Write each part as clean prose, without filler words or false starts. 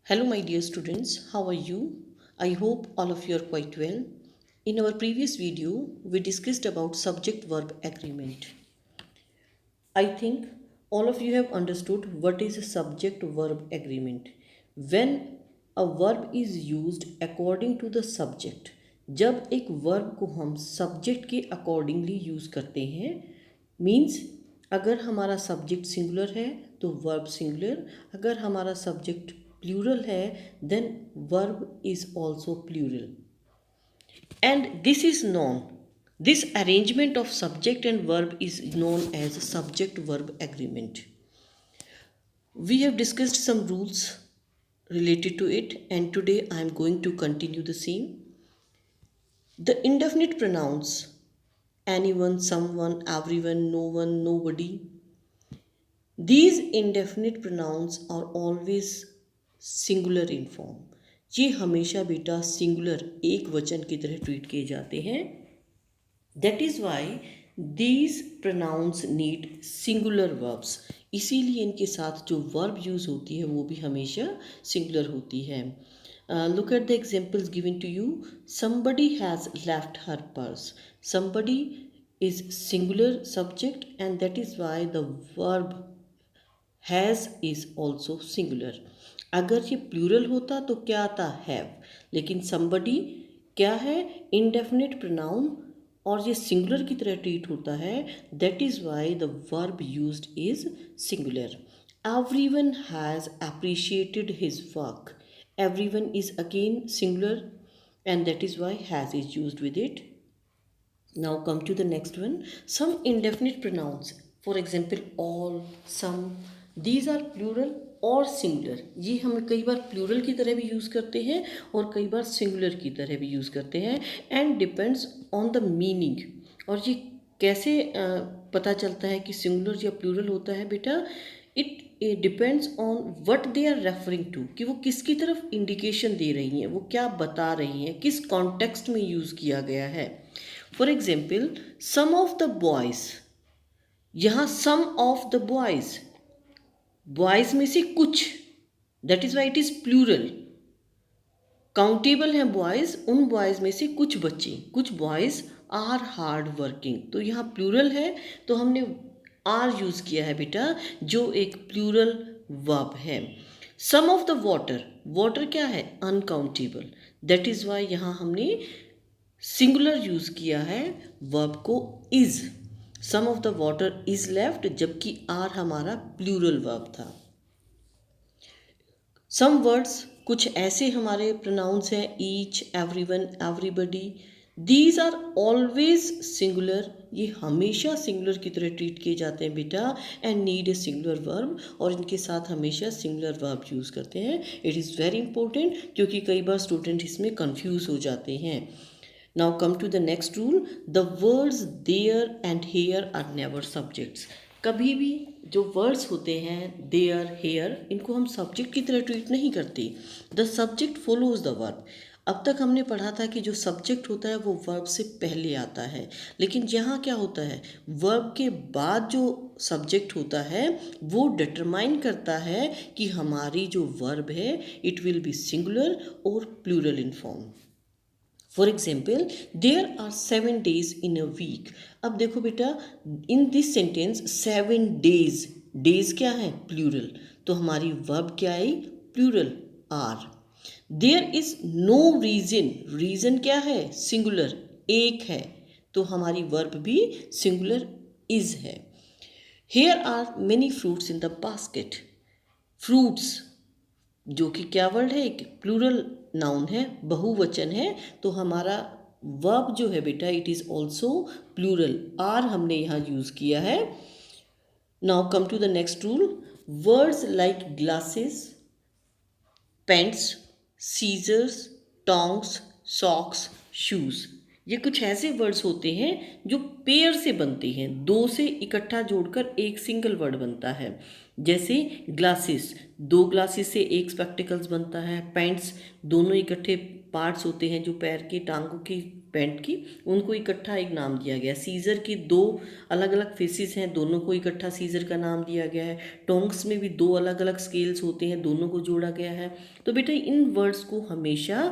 Hello, my dear students. How are you? I hope all of you are quite well. In our previous video, we discussed about subject-verb agreement. I think all of you have understood what is a subject-verb agreement. When a verb is used according to the subject, जब एक verb को हम subject के accordingly use करते हैं, means अगर हमारा subject singular है तो verb singular, अगर हमारा subject plural है then verb is also plural. And this is known, this arrangement of subject and verb is known as subject verb agreement. We have discussed some rules related to it, and today I am going to continue the same. The indefinite pronouns anyone, someone, everyone, no one, nobody, these indefinite pronouns are always singular in form. ये हमेशा बेटा singular एक वचन की तरह treat किए जाते हैं. That is why these pronouns need singular verbs. इसीलिए इनके साथ जो verb use होती है वो भी हमेशा singular होती है. Look at the examples given to you. Somebody has left her purse. Somebody is singular subject and that is why the verb has is also singular. अगर ये plural होता तो क्या आता have, लेकिन somebody क्या है indefinite pronoun और ये सिंगुलर की तरह ट्रीट होता है. That is why the verb used is singular. Everyone has appreciated his work. Everyone is again singular and that is why has is used with it. Now come to the next one. Some indefinite pronouns, for example all, some, these are plural और singular. ये हम कई बार plural की तरह भी use करते हैं और कई बार सिंगुलर की तरह भी यूज़ करते हैं. And depends on the meaning. और ये कैसे पता चलता है कि सिंगुलर या प्लूरल होता है बेटा? It depends on what they are referring to, कि वो किसकी तरफ इंडिकेशन दे रही हैं, वो क्या बता रही हैं, किस कॉन्टेक्स्ट में यूज़ किया गया है. For example some of the boys, यहाँ some of the boys, boys में से कुछ, that is why it is plural. Countable हैं बॉयज़, उन बॉयज़ में से कुछ बच्चे, कुछ बॉयज़ आर हार्ड वर्किंग. तो यहाँ प्लूरल है तो हमने आर यूज़ किया है बेटा, जो एक प्लूरल वर्ब है. सम ऑफ द वाटर, वाटर क्या है अनकाउंटेबल. दैट इज़ वाई यहाँ हमने सिंगुलर यूज़ किया है वर्ब को is. Some of the water is left, जबकि आर हमारा प्लूरल वर्ब था. सम वर्ड्स, कुछ ऐसे हमारे प्रोनाउंस हैं each, everyone, everybody. These are always singular. ये हमेशा सिंगुलर की तरह ट्रीट किए जाते हैं बेटा and need a singular verb, और इनके साथ हमेशा सिंगुलर वर्ब यूज़ करते हैं. इट इज़ वेरी इंपॉर्टेंट क्योंकि कई बार स्टूडेंट इसमें कन्फ्यूज़ हो जाते हैं. Now come to the next rule. The words there and here are never subjects. कभी भी जो वर्ड्स होते हैं देयर, हेयर, इनको हम सब्जेक्ट की तरह ट्रीट नहीं करते. The subject follows the verb. अब तक हमने पढ़ा था कि जो सब्जेक्ट होता है वो वर्ब से पहले आता है, लेकिन यहाँ क्या होता है वर्ब के बाद जो सब्जेक्ट होता है वो डिटरमाइन करता है कि हमारी जो वर्ब है इट विल बी सिंगुलर और plural in form. For example there are 7 days in a week. अब देखो बेटा in this sentence 7 days, days क्या है प्लूरल, तो हमारी वर्ब क्या आई plural are. There is no reason, reason क्या है सिंगुलर एक है, तो हमारी वर्ब भी सिंगुलर इज है. Here are many fruits in the basket. Fruits जो कि क्या वर्ड है एक प्लूरल नाउन है, बहुवचन है, तो हमारा वर्ब जो है बेटा it is also plural. Are हमने यहाँ यूज़ किया है. Now come to the next rule. Words like glasses, pants, scissors, tongs, socks, shoes, ये कुछ ऐसे वर्ड्स होते हैं जो पेयर से बनते हैं, दो से इकट्ठा जोड़कर एक सिंगल वर्ड बनता है। जैसे ग्लासेस, दो ग्लासेस से एक स्पेक्टिकल्स बनता है। पैंट्स, दोनों इकट्ठे पार्ट्स होते हैं जो पैर की, टांगों की, पैंट की, उनको इकट्ठा एक नाम दिया गया। सीजर की दो अलग अलग फेसिस हैं, दोनों को इकट्ठा सीजर का नाम दिया गया है। टोंग्स में भी दो अलग अलग स्केल्स होते हैं, दोनों को जोड़ा गया है। तो बेटा इन वर्ड्स को हमेशा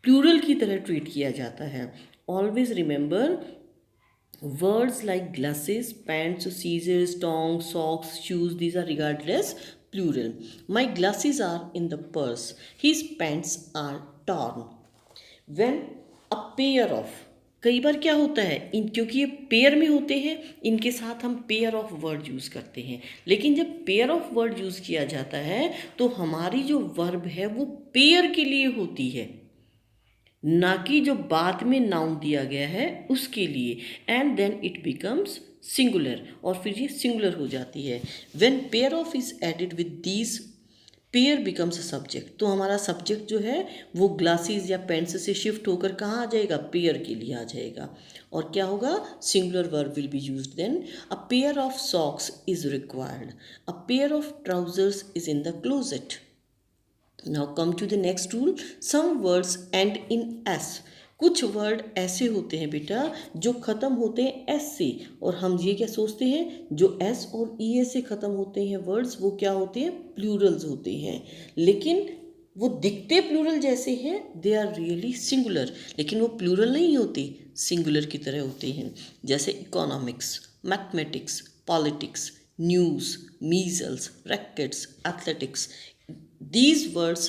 प्लूरल की तरह ट्रीट किया जाता है। Always remember, words like glasses, pants, scissors, tongs, socks, shoes, these are regarded as plural. My glasses are in the purse. His pants are torn. When a pair of, कई बार क्या होता है, इन क्योंकि ये पेयर में होते हैं, इनके साथ हम पेयर ऑफ वर्ड यूज़ करते हैं। लेकिन जब पेयर ऑफ वर्ड यूज़ किया जाता है तो हमारी जो वर्ब है वो पेयर के लिए होती है, ना कि जो बाद में नाउन दिया गया है उसके लिए। And then it becomes singular, और फिर ये सिंगुलर हो जाती है। When pair of is added with these, pair becomes a subject. तो हमारा सब्जेक्ट जो है वो ग्लासेस या पेंस से शिफ्ट होकर कहाँ आ जाएगा, पेयर के लिए आ जाएगा। और क्या होगा, singular verb will be used then. A pair of socks is required, a pair of trousers is in the closet. Now come to the next rule, some words end in S. कुछ word ऐसे होते हैं बेटा जो ख़त्म होते हैं S से, और हम ये क्या सोचते हैं, जो एस और ई ए से ख़त्म होते हैं वर्ड्स वो क्या होते हैं, प्लूरल्स होते हैं। लेकिन वो दिखते प्लूरल जैसे हैं, दे आर रियली सिंगुलर, लेकिन वो प्लूरल नहीं होते, सिंगुलर की तरह होते हैं। जैसे economics, mathematics, politics, news, measles, rackets, athletics, these words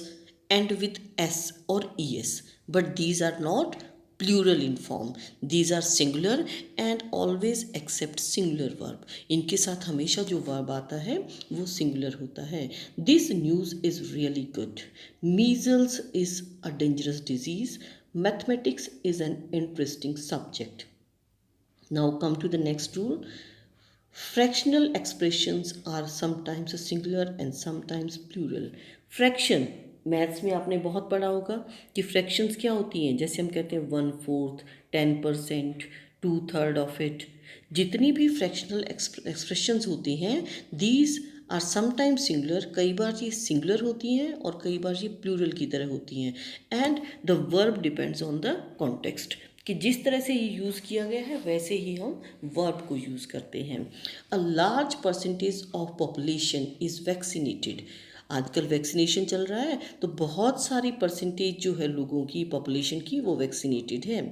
end with s or es, but these are not plural in form. These are singular and always accept singular verb. इनके साथ हमेशा जो verb आता है वो singular होता है। This news is really good. Measles is a dangerous disease. Mathematics is an interesting subject. Now come to the next rule. Fractional expressions are sometimes singular and sometimes plural. Fraction, maths में आपने बहुत पढ़ा होगा कि fractions क्या होती हैं। जैसे हम कहते हैं 1/4, 10%, 2/3 ऑफ इट। जितनी भी फ्रैक्शनल एक्सप्रेशंस होती हैं, दीज आर समटाइम्स सिंगुलर, कई बार ये सिंगुलर होती हैं और कई बार ये प्लूरल की तरह होती हैं। And the verb depends on the context, कि जिस तरह से ये यूज़ किया गया है वैसे ही हम वर्ब को यूज़ करते हैं। A large percentage of population is vaccinated. आजकल वैक्सीनेशन चल रहा है तो बहुत सारी परसेंटेज जो है लोगों की, पॉपुलेशन की, वो वैक्सीनेटेड है।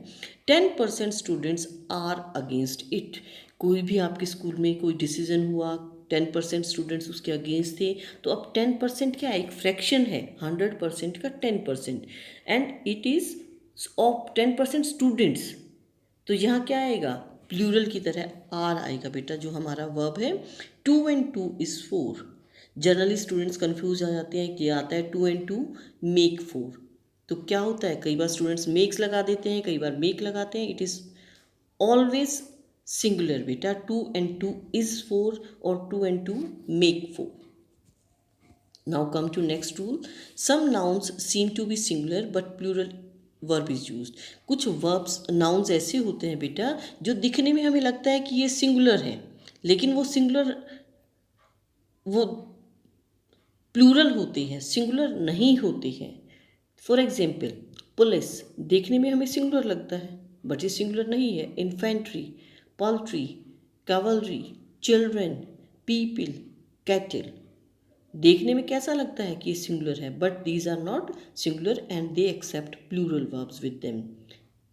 10% स्टूडेंट्स आर अगेंस्ट इट। कोई भी आपके स्कूल में कोई डिसीजन हुआ, 10% स्टूडेंट्स उसके अगेंस्ट थे, तो अब 10% क्या है, एक फ्रैक्शन है, 100% का 10%, and it is of 10% students. तो यहाँ क्या आएगा, प्लूरल की तरह आर आएगा बेटा, जो हमारा वर्ब है। 2 and 2 is 4। Generally students confuse आ जाते हैं कि आता है 2 and 2 मेक 4। तो क्या होता है, कई बार स्टूडेंट्स मेक्स लगा देते हैं, कई बार मेक लगाते हैं। इट इज़ ऑलवेज सिंगुलर बेटा, 2 and 2 is 4 और 2 and 2 make 4. Now come to next rule. Some nouns seem to be singular but plural verb is used. कुछ verbs, nouns ऐसे होते हैं बेटा जो दिखने में हमें लगता है कि ये सिंगुलर है, लेकिन वो सिंगुलर, वो प्लूरल होते हैं, सिंगुलर नहीं होते हैं। फॉर एग्जाम्पल, पुलिस देखने में हमें सिंगुलर लगता है बट ये सिंगुलर नहीं है। Infantry, poultry, cavalry, children, people, cattle, देखने में कैसा लगता है कि ये सिंगुलर है, but these are not singular and they accept plural verbs with them.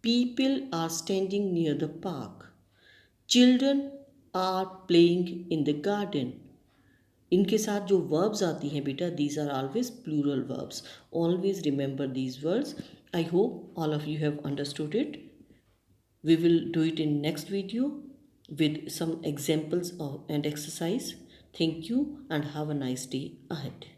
People are standing near the park, children are playing in the garden. इनके साथ जो वर्ब्स आती हैं बेटा, these are always plural verbs. Always remember these words. I hope all of you have understood it. We will do it in next video with some examples of, and exercise. Thank you and have a nice day ahead.